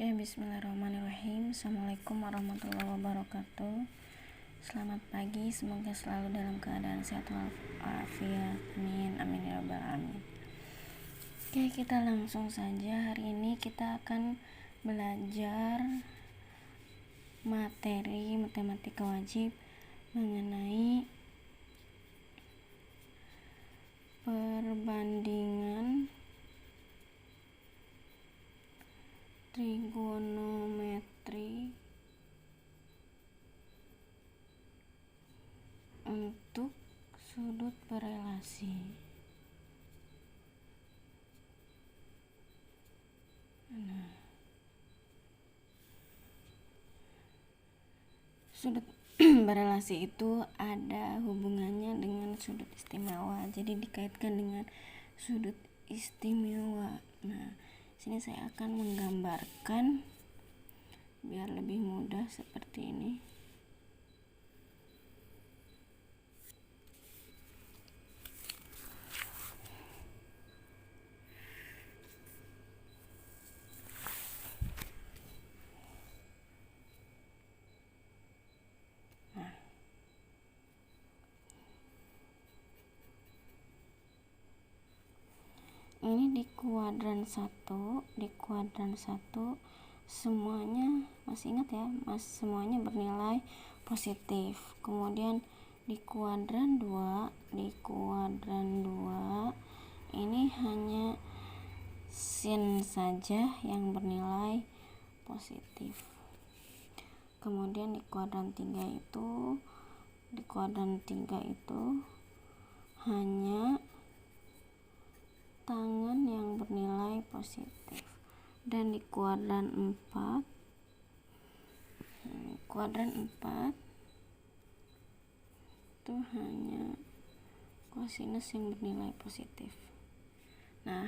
Oke, bismillahirrahmanirrahim. Assalamualaikum warahmatullahi wabarakatuh. Selamat pagi, semoga selalu dalam keadaan sehat walafiat. Amin, amin ya rabbal alamin. Oke, kita langsung saja. Hari ini kita akan belajar materi matematika wajib mengenai perbandingan trigonometri untuk sudut berelasi. Sudut berelasi itu ada hubungannya dengan sudut istimewa, jadi dikaitkan dengan sudut istimewa. Nah, sini saya akan menggambarkan biar lebih mudah seperti ini. Ini di kuadran 1, semuanya masih ingat ya, semuanya bernilai positif. Kemudian di kuadran 2, ini hanya sin saja yang bernilai positif. Kemudian di kuadran 3 itu hanya tangan yang bernilai positif. Dan di kuadran 4 itu hanya kosinus yang bernilai positif. Nah,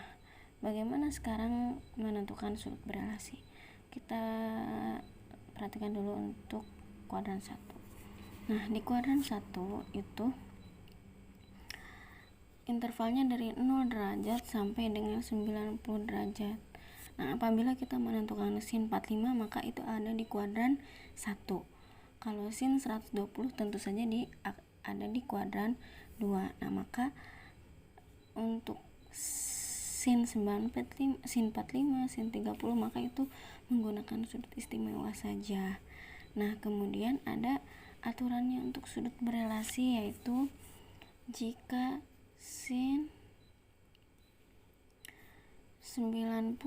bagaimana sekarang menentukan sudut berelasi? Kita perhatikan dulu untuk kuadran 1. Nah, di kuadran 1 itu intervalnya dari 0 derajat sampai dengan 90 derajat. Nah, apabila kita menentukan sin 45, maka itu ada di kuadran 1. Kalau sin 120 tentu saja ada di kuadran 2. Nah, maka untuk sin 45, sin 30, maka itu menggunakan sudut istimewa saja. Nah, kemudian ada aturannya untuk sudut berelasi, yaitu jika sin 90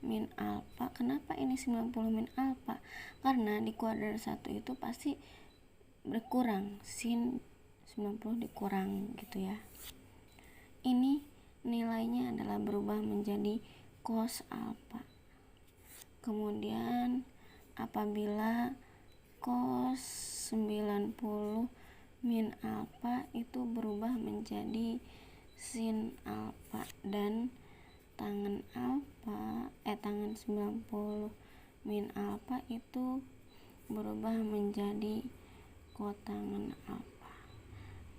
min alfa. Kenapa ini 90 min alfa? Karena di kuadran 1 itu pasti berkurang, sin 90 dikurang gitu ya. Ini nilainya adalah berubah menjadi cos alfa. Kemudian apabila cos 90 min alfa itu berubah menjadi sin alfa, dan tangan 90 min alfa itu berubah menjadi kotangan alfa.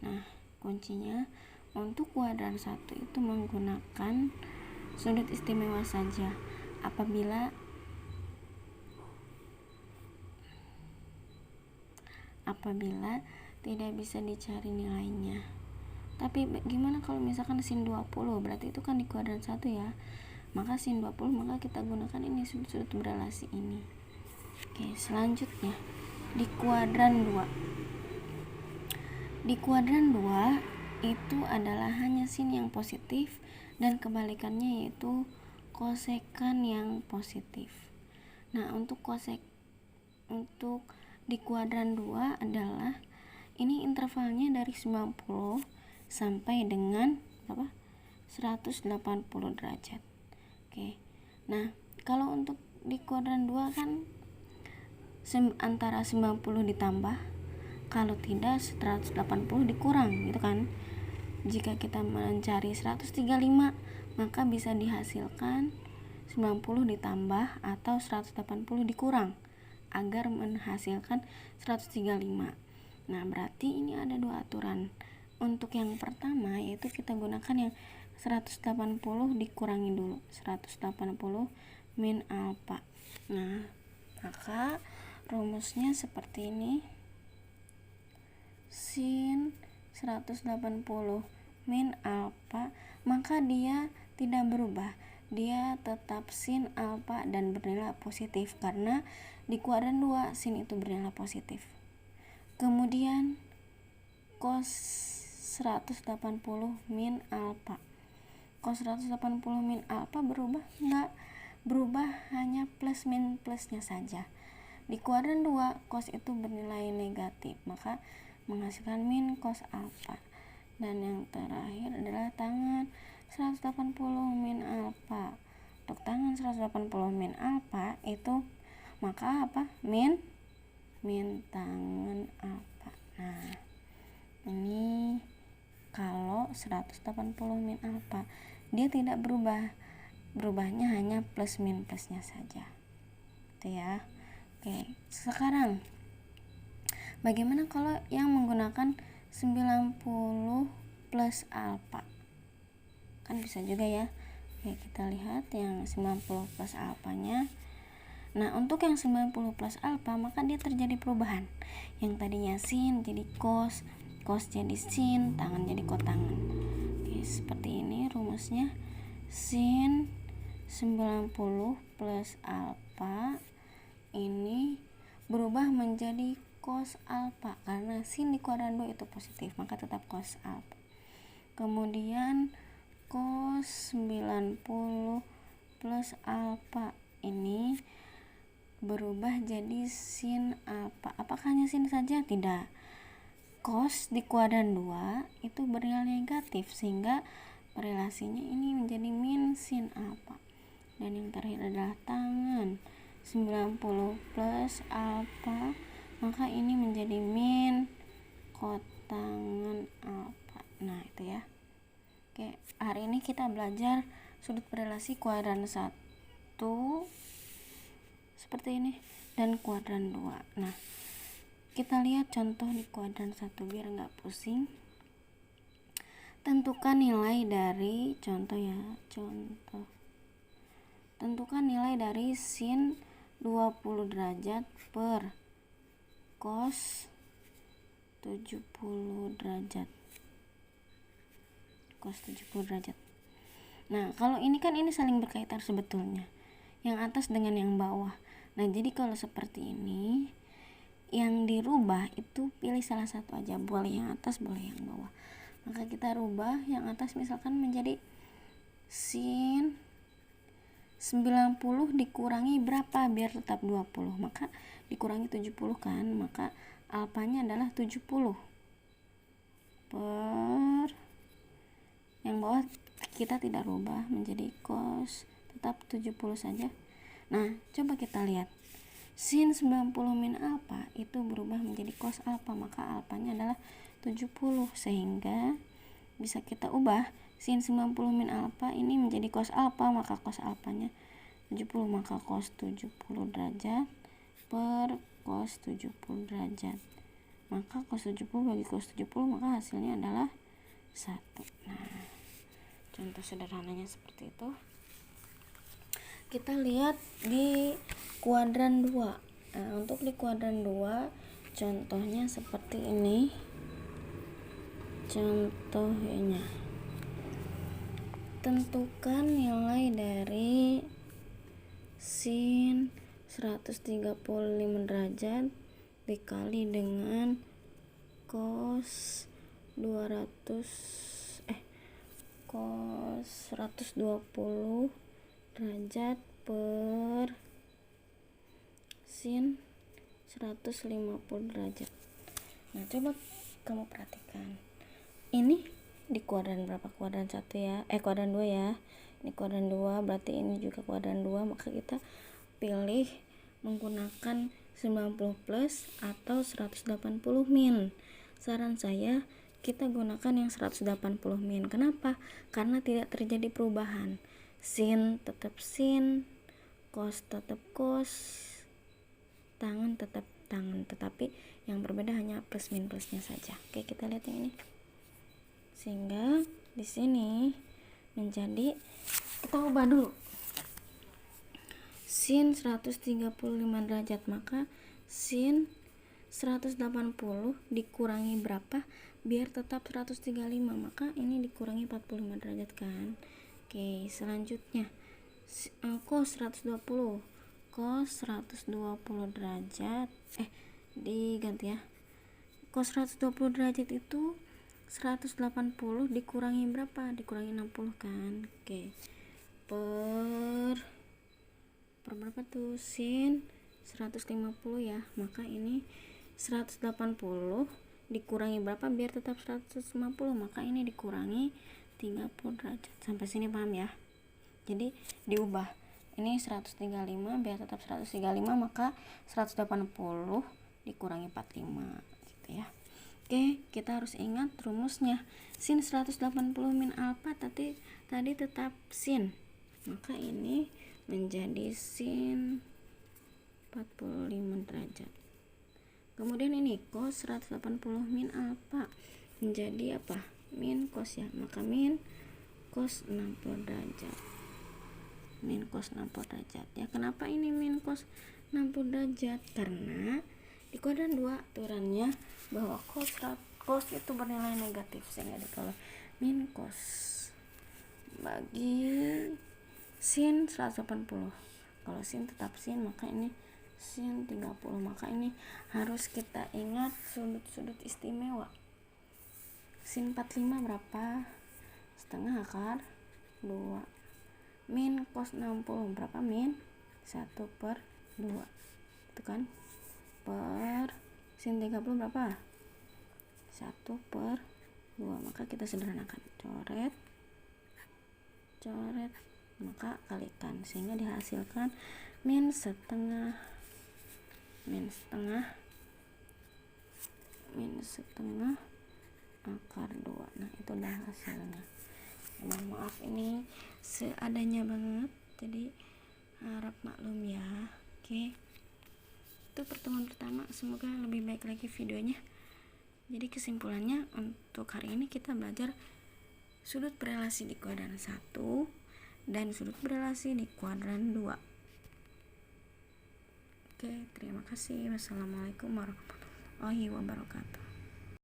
Nah, kuncinya untuk kuadran 1 itu menggunakan sudut istimewa saja. Apabila tidak bisa dicari nilainya. Tapi gimana kalau misalkan sin 20? Berarti itu kan di kuadran 1 ya. Maka sin 20, maka kita gunakan ini sudut berelasi ini. Oke, selanjutnya di kuadran 2. Di kuadran 2 itu adalah hanya sin yang positif dan kebalikannya, yaitu kosekan yang positif. Nah, untuk di kuadran 2 adalah ini intervalnya dari 90 sampai dengan 180 derajat. Oke. Nah, kalau untuk di kuadran 2 kan antara 90 ditambah, kalau tidak 180 dikurang gitu kan. Jika kita mencari 135, maka bisa dihasilkan 90 ditambah atau 180 dikurang agar menghasilkan 135. Nah, berarti ini ada dua aturan. Untuk yang pertama yaitu kita gunakan yang 180 dikurangi dulu. 180 min alfa. Nah, maka rumusnya seperti ini. Sin 180 min alfa, maka dia tidak berubah. Dia tetap sin alfa dan bernilai positif karena di kuadran 2 sin itu bernilai positif. Kemudian cos 180 min alfa. Cos 180 min alfa berubah? Enggak berubah, hanya plus min plusnya saja. Di kuadran 2 cos itu bernilai negatif, maka menghasilkan min cos alfa. Dan yang terakhir adalah tangan 180 min alfa. Untuk tangan 180 min alfa itu maka apa? Min tangan alfa. Nah, ini kalau 180 min alfa dia tidak berubah, berubahnya hanya plus min plusnya saja, gitu ya. Oke, sekarang bagaimana kalau yang menggunakan 90 plus alfa? Kan bisa juga ya. Oke, kita lihat yang 90 plus alfanya. Nah, untuk yang 90 plus alfa maka dia terjadi perubahan. Yang tadinya sin jadi cos, cos jadi sin, tangan jadi kotangan. Oke, seperti ini rumusnya. Sin 90 plus alfa ini berubah menjadi cos alfa karena sin di kuadran 2 itu positif, maka tetap cos alfa. Kemudian cos 90 plus alfa ini berubah jadi sin alfa. Apakah hanya sin saja? Tidak. Cos di kuadran 2 itu bernilai negatif sehingga relasinya ini menjadi min sin alfa. Dan yang terakhir adalah tangan 90 plus alfa, maka ini menjadi min kotangan alfa. Nah, itu ya. Oke, hari ini kita belajar sudut berelasi kuadran 1 seperti ini dan kuadran 2. Nah, kita lihat contoh di kuadran 1 biar nggak pusing. Tentukan nilai dari tentukan nilai dari sin 20 derajat per cos 70 derajat. Cos 70 derajat. Nah, kalau ini kan ini saling berkaitan sebetulnya. Yang atas dengan yang bawah. Nah, jadi kalau seperti ini, yang dirubah itu pilih salah satu aja. Boleh yang atas, boleh yang bawah. Maka kita rubah yang atas misalkan menjadi sin 90 dikurangi berapa biar tetap 20. Maka dikurangi 70 kan, maka alfanya adalah 70 per yang bawah kita tidak rubah menjadi cos, tetap 70 saja. Nah, coba kita lihat. Sin 90 min alfa itu berubah menjadi cos alfa, maka alfanya adalah 70 sehingga bisa kita ubah sin 90 min alfa ini menjadi cos alfa, maka cos alfanya 70, maka cos 70 derajat per cos 70 derajat. Maka cos 70 bagi cos 70 maka hasilnya adalah 1. Nah, contoh sederhananya seperti itu. Kita lihat di kuadran 2. Nah, untuk di kuadran 2 contohnya seperti ini. Contohnya, tentukan nilai dari sin 135 derajat dikali dengan cos 120 derajat per sin 150 derajat. Nah, coba kamu perhatikan. Ini di kuadran berapa? Kuadran 1 ya. Kuadran 2 ya. Ini kuadran 2, berarti ini juga kuadran 2, maka kita pilih menggunakan 90 plus atau 180 min. Saran saya kita gunakan yang 180 min. Kenapa? Karena tidak terjadi perubahan. Sin tetap sin, cos tetap cos, tangan tetap tangan, tetapi yang berbeda hanya plus min plusnya saja. Oke, kita lihat yang ini. Sehingga di sini menjadi, kita ubah dulu. sin 135 derajat, maka sin 180 dikurangi berapa biar tetap 135, maka ini dikurangi 45 derajat kan. Oke, selanjutnya cos 120 derajat diganti ya. Cos 120 derajat itu 180 dikurangi berapa? Dikurangi 60 kan. Oke. Per berapa tuh? Sin 150 ya. Maka ini 180 dikurangi berapa biar tetap 150? Maka ini dikurangi 30 derajat. Sampai sini paham ya? Jadi diubah. Ini 135 biar tetap 135, maka 180 dikurangi 45 gitu ya. Oke, kita harus ingat rumusnya. Sin 180 min alfa tadi tetap sin. Maka ini menjadi sin 45 derajat. Kemudian ini cos 180 min alfa menjadi apa? Min cos ya. Maka min cos 60 derajat. Min cos 60 derajat. Ya, kenapa ini min cos 60 derajat? Karena di kuadran 2 aturannya bahwa cos itu bernilai negatif, sehingga kalau min cos bagi sin 180. Kalau sin tetap sin, maka ini sin 30. Maka ini harus kita ingat sudut-sudut istimewa. Sin 45 berapa? Setengah akar 2. Min cos 60 berapa? Min 1/2. Itu kan? Per sin 30 berapa? 1/2. Maka kita sederhanakan, coret, maka kalikan, sehingga dihasilkan min setengah akar 2. Nah, itu dah hasilnya. Mohon maaf ini seadanya banget, jadi harap maklum ya. Oke, itu pertemuan pertama, semoga lebih baik lagi videonya. Jadi kesimpulannya untuk hari ini kita belajar sudut berelasi di kuadran 1 dan sudut berelasi di kuadran 2. Oke, terima kasih. Wassalamualaikum warahmatullahi wabarakatuh.